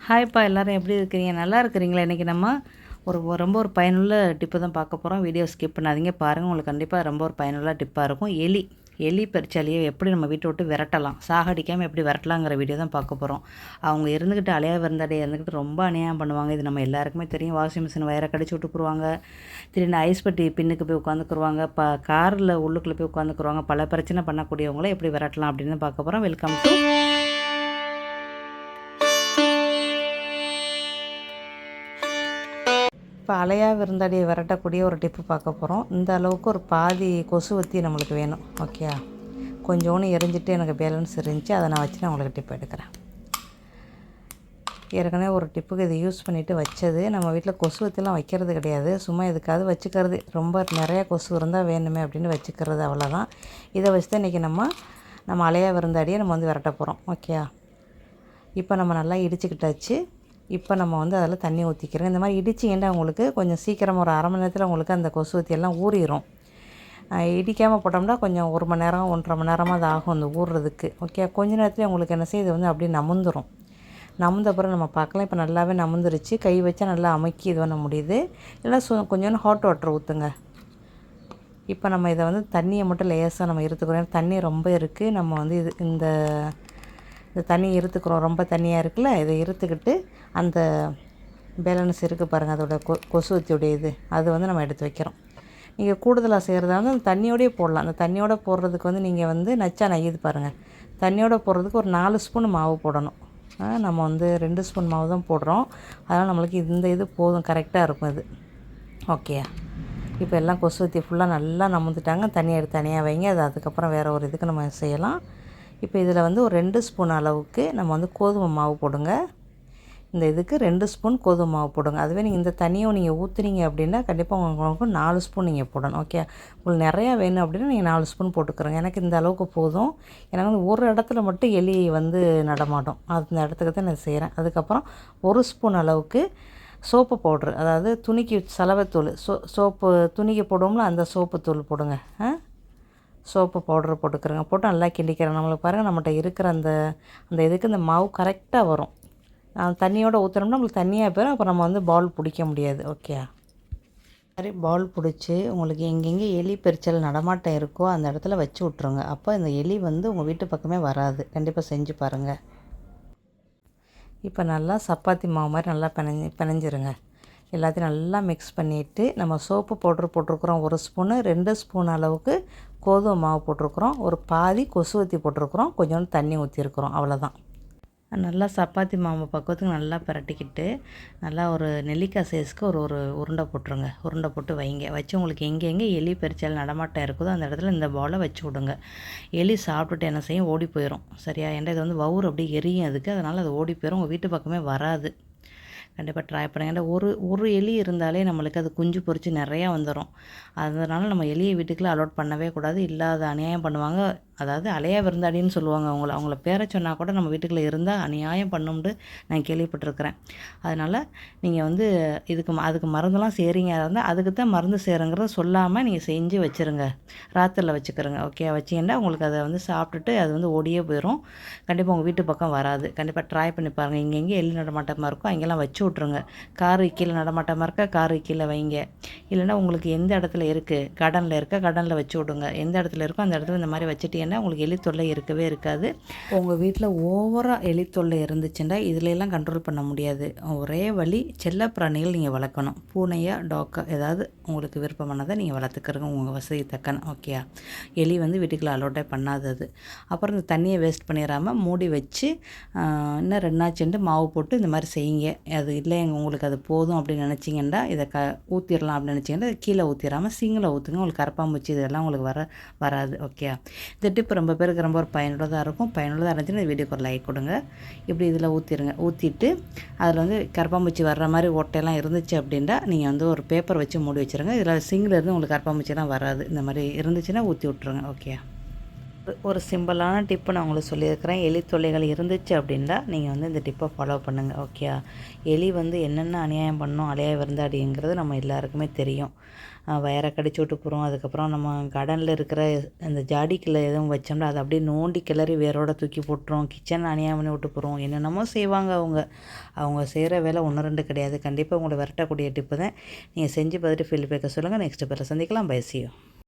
ஹாய்ப்பா, எல்லோரும் எப்படி இருக்கிறீங்க? நல்லா இருக்கிறீங்களா? இன்றைக்கி நம்ம ரொம்ப ஒரு பயனுள்ள டிப்பு தான் பார்க்க போகிறோம். வீடியோ ஸ்கிப் பண்ணாதீங்க, பாருங்கள். உங்களுக்கு கண்டிப்பாக ரொம்ப ஒரு பயனுள்ள டிப்பாக இருக்கும். எலி பெருச்சாலியை எப்படி நம்ம வீட்டை விட்டு விரட்டலாம், சாகடிக்காமல் எப்படி விரட்டலாங்கிற வீடியோ தான் பார்க்க போகிறோம். அவங்க இருந்துக்கிட்டு அலையா விருந்தாடியை இருந்துக்கிட்டு ரொம்ப அநியாயம் பண்ணுவாங்க. இது நம்ம எல்லாருக்குமே தெரியும். வாஷிங் மிஷின் வயரை கடிச்சு விட்டுக்குருவாங்க, திடீர்னு ஐஸ் பட்டி பின்னுக்கு போய் உட்காந்துக்குருவாங்க, காரில் உள்ளுக்குள்ளே போய் உட்காந்துக்குருவாங்க. பல பிரச்சனை பண்ணக்கூடியவங்கள எப்படி விரட்டலாம் அப்படின்னு பார்க்க போகிறோம். வெல்கம் டு இப்போ அலையா விருந்தாடியை விரட்டக்கூடிய ஒரு டிப்பு பார்க்க போகிறோம். இந்த அளவுக்கு ஒரு பாதி கொசுவத்தி நம்மளுக்கு வேணும். ஓகே, கொஞ்சோன்னு எரிஞ்சிட்டு எனக்கு பேலன்ஸ் இருந்துச்சு, அதை நான் வச்சு நான் உங்களுக்கு டிப் எடுக்கிறேன். ஏற்கனவே ஒரு டிப்புக்கு இதை யூஸ் பண்ணிவிட்டு வச்சது. நம்ம வீட்டில் கொசுவத்திலாம் வைக்கிறது கிடையாது, சும்மா எதுக்காவது வச்சுக்கிறது. ரொம்ப நிறையா கொசு இருந்தால் வேணுமே அப்படின்னு வச்சுக்கிறது, அவ்வளோதான். இதை வச்சு தான் இன்றைக்கி நம்ம அலையா விருந்தாடியை நம்ம வந்து விரட்ட போகிறோம். ஓகே, இப்போ நம்ம நல்லா இடிச்சுக்கிட்டாச்சு. இப்போ நம்ம வந்து அதில் தண்ணி ஊற்றிக்கிறோம். இந்த மாதிரி இடிச்சிங்கன்னா உங்களுக்கு கொஞ்சம் சீக்கிரம் ஒரு அரை மணி நேரத்தில் உங்களுக்கு அந்த கொசுவத்தி எல்லாம் ஊறிடும். இடிக்காமல் போட்டோம்னா கொஞ்சம் 1 மணி நேரம் 1.5 மணி நேரமாக அது ஆகும் அந்த ஊறுறதுக்கு. ஓகே, கொஞ்ச நேரத்தில் உங்களுக்கு என்ன செய்யுது வந்து அப்படியே நமுந்துடும். நமுந்த பிறகு நம்ம பார்க்கலாம். இப்போ நல்லாவே நமுந்துருச்சு. கை வச்சா நல்லா அமுக்கி இது பண்ண முடியுது. இல்லை கொஞ்சோண்டு ஹாட் வாட்டர் ஊற்றுங்க. இப்போ நம்ம இதை வந்து தண்ணியை மட்டும் லேசாக நம்ம இருத்துக்கிறோம். தண்ணி ரொம்ப இருக்குது. நம்ம வந்து இந்த தண்ணி இருத்துக்கிறோம். ரொம்ப தண்ணியாக இருக்குல்ல, இதை இருத்துக்கிட்டு அந்த பேலன்ஸ் இருக்குது பாருங்கள், அதோட கொசுவத்தியோடைய இது அது வந்து நம்ம எடுத்து வைக்கிறோம். நீங்கள் கூடுதலாக செய்கிறதா வந்து அந்த தண்ணியோடய போடலாம். அந்த தண்ணியோடு போடுறதுக்கு வந்து நீங்கள் வந்து நச்சா நெய்யுது பாருங்கள். தண்ணியோடு போடுறதுக்கு ஒரு 4 ஸ்பூன் மாவு போடணும். நம்ம வந்து 2 ஸ்பூன் மாவு தான் போடுறோம். அதனால் நம்மளுக்கு இந்த இது போதும், கரெக்டாக இருக்கும் இது. ஓகே, இப்போ எல்லாம் கொசுவத்தி ஃபுல்லாக நல்லா நமுந்துட்டாங்க. தண்ணியை எடுத்து தனியாக வைங்க. அது அதுக்கப்புறம் வேறு ஒரு இதுக்கு நம்ம செய்யலாம். இப்போ இதில் வந்து ஒரு 2 ஸ்பூன் அளவுக்கு நம்ம வந்து கோதுமை மாவு போடுங்க. இந்த இதுக்கு 2 ஸ்பூன் கோதுமை மாவு போடுங்க. அதுவே நீங்கள் இந்த தண்ணியை நீங்கள் ஊற்றுனீங்க அப்படின்னா கண்டிப்பாக உங்களுக்கு 4 ஸ்பூன் நீங்கள் போடணும். ஓகே, உங்களுக்கு நிறையா வேணும் அப்படின்னா நீங்கள் 4 ஸ்பூன் போட்டுக்கிறோங்க. எனக்கு இந்த அளவுக்கு போதும். எனக்கு வந்து ஒரு இடத்துல மட்டும் எலி வந்து நடமாடும், அந்த இடத்துக்கு தான் நான் செய்கிறேன். அதுக்கப்புறம் 1 ஸ்பூன் அளவுக்கு சோப்பு பவுட்ரு, அதாவது துணிக்கு சலவைத்தூள், சோப்பு துணிக்கு போடுவோம்ல அந்த சோப்பு தூள் போடுங்க. சோப்பு பவுட்ரு போட்டுக்கிறோங்க. போட்டு நல்லா கிண்டிக்கிறேன். நம்மளுக்கு பாருங்கள், நம்மகிட்ட இருக்கிற அந்த இதுக்கு இந்த மாவு கரெக்டாக வரும். தண்ணியோடு ஊற்றுனோம்னா நம்மளுக்கு தண்ணியாக போயிடும். அப்புறம் நம்ம வந்து பால் பிடிக்க முடியாது. ஓகே, மாதிரி பால் பிடிச்சி உங்களுக்கு எங்கெங்கே எலி பெருச்சல் நடமாட்டம் இருக்கோ அந்த இடத்துல வச்சு விட்ருங்க. அப்போ இந்த எலி வந்து உங்கள் வீட்டு பக்கமே வராது. கண்டிப்பாக செஞ்சு பாருங்கள். இப்போ நல்லா சப்பாத்தி மாவு மாதிரி நல்லா பிணைஞ்சிருங்க. எல்லாத்தையும் நல்லா மிக்ஸ் பண்ணிவிட்டு நம்ம சோப்பு பவுட்ரு போட்டிருக்குறோம் 1 ஸ்பூனு, 2 ஸ்பூன் அளவுக்கு கோதுமை மாவு போட்டிருக்குறோம், ஒரு பாதி கொசுவத்தி போட்டிருக்குறோம், கொஞ்சோண்டு தண்ணி ஊற்றிருக்குறோம். அவ்வளோதான். நல்லா சப்பாத்தி மாவு பக்குவத்துக்கு நல்லா பிரட்டிக்கிட்டு நல்லா ஒரு நெல்லிக்காய் சைஸ்க்கு ஒரு உருண்டை போட்டுருங்க. உருண்டை போட்டு வைங்க. வச்சு உங்களுக்கு எங்கெங்கே எலி பெருச்சால் நடமாட்டம் இருக்குதோ அந்த இடத்துல இந்த பவுலை வச்சு விடுங்க. எலி சாப்பிட்டுட்டு என்ன செய்யும், ஓடி போயிடும். சரியா? ஏன்டா இது வந்து வவுறு அப்படியே எரியும் அதுக்கு, அதனால் அது ஓடி போயிடும். உங்கள் வீட்டு பக்கமே வராது. கண்டிப்பாக ட்ரை பண்ணுங்க. ஏன்னா ஒரு எலி இருந்தாலே நம்மளுக்கு அது குஞ்சு பொறிச்சு நிறையா வந்துடும். அதனால் நம்ம எலியை வீட்டுக்குள்ளே அலோட் பண்ணவே கூடாது. இல்லாத அநியாயம் பண்ணுவாங்க. அதாவது அலையா விருந்தாடின்னு சொல்லுவாங்க அவங்கள பேரை சொன்னால் கூட நம்ம வீட்டுக்குள்ளே இருந்தால் அநியாயம் பண்ணும்னு நான் கேள்விப்பட்டிருக்கிறேன். அதனால் நீங்கள் வந்து அதுக்கு மருந்தெல்லாம் செய்கிறீங்க இருந்தால் அதுக்கு தான் மருந்து செய்கிறங்கிறத சொல்லாமல் நீங்கள் செஞ்சு வச்சுருங்க. ராத்திரில் வச்சுக்கிறோங்க. ஓகே, வச்சிங்கன்னா உங்களுக்கு அதை வந்து சாப்பிட்டுட்டு அது வந்து ஓடியே போயிடும். கண்டிப்பாக உங்கள் வீட்டு பக்கம் வராது. கண்டிப்பாக ட்ரை பண்ணி பாருங்கள். எங்கெங்கே எலி நடமாட்டமாக இருக்கோ அங்கெல்லாம் வச்சு விட்ருங்க. காரு கீழே நடமாட்டமாக இருக்கா காரு கீழே வைங்க. இல்லைன்னா உங்களுக்கு எந்த இடத்துல இருக்குது, கடனில் இருக்கா கடனில் வச்சு விடுங்க. எந்த இடத்துல இருக்கோ அந்த இடத்துல இந்த மாதிரி வச்சுட்டீங்கன்னா உங்களுக்கு எலி தொல்லை இருக்கவே இருக்காது. உங்கள் வீட்டில் ஓவராக எலி தொல்லை இருந்துச்சுன்னா இதிலெல்லாம் கண்ட்ரோல் பண்ண முடியாது. ஒரே வழி, செல்ல பிராணிகள் நீங்கள் வளர்க்கணும். பூனையா டாக்கா ஏதாவது உங்களுக்கு விருப்பமானதை நீங்கள் வளர்த்துக்கிறங்க உங்கள் வசதி தக்கன. ஓகே, எலி வந்து வீட்டுக்குள்ளே அலோட்டே பண்ணாதது. அப்புறம் இந்த தண்ணியை வேஸ்ட் பண்ணிடாமல் மூடி வச்சு இன்னும் 2 நாள் மாவு போட்டு இந்த மாதிரி செய்யுங்க. அது இல்லை உங்களுக்கு அது போதும் அப்படின்னு நினச்சிங்கன்னா இதை ஊற்றிடலாம் அப்படின்னு நினச்சிங்கன்னா கீழே ஊற்றிடாமல் சிங்கில் ஊற்றுங்க. உங்களுக்கு கரப்பாம்பூச்சி இதெல்லாம் உங்களுக்கு வராது. ஓகே, இந்த டிப் ரொம்ப பேருக்கு ரொம்ப ஒரு பயனுள்ளதாக இருக்கும். பயனுள்ளதாக இருந்துச்சுன்னா இந்த வீடியோக்கு ஒரு லைக் கொடுங்க. இப்படி இதில் ஊற்றிடுங்க. ஊற்றிட்டு அதில் வந்து கரப்பாம்பூச்சி வர்ற மாதிரி ஓட்டையெல்லாம் இருந்துச்சு அப்படின்னா நீங்கள் வந்து ஒரு பேப்பர் வச்சு மூடி வச்சுருங்க. இதில் சிங்கில் இருந்து உங்களுக்கு கரப்பாம்பூச்சிலாம் வராது. இந்த மாதிரி இருந்துச்சுன்னா ஊற்றி விட்ருங்க. ஓகே, ஒரு சிம்பிளான டிப்பு நான் உங்களுக்கு சொல்லியிருக்கிறேன். எலி தொல்லைகள் இருந்துச்சு அப்படின்னா நீங்கள் வந்து இந்த டிப்பை ஃபாலோ பண்ணுங்கள். ஓகே. எலி வந்து என்னென்ன அநியாயம் பண்ணணும் அலையா விருந்தாடிங்கிறது நம்ம எல்லாருக்குமே தெரியும். வயரை கடிச்சு விட்டு போகிறோம். அதுக்கப்புறம் நம்ம கார்டனில் இருக்கிற அந்த ஜாடிக்குள்ளே எதுவும் வச்சோம்னா அதை அப்படியே நோண்டி கிளறி வேரோட தூக்கி போட்டுரும். கிச்சன் அநியாயம் பண்ணி விட்டு போகிறோம். என்னென்னமோ செய்வாங்க அவங்க. அவங்க செய்கிற வேலை 1 2 கிடையாது. கண்டிப்பாக உங்களை விரட்டக்கூடிய டிப்பு தான். நீங்கள் செஞ்சு பார்த்துட்டு ஃபீல்ட் பேக்க சொல்லுங்கள். நெக்ஸ்ட் பேரில் சந்திக்கலாம். பை. C you.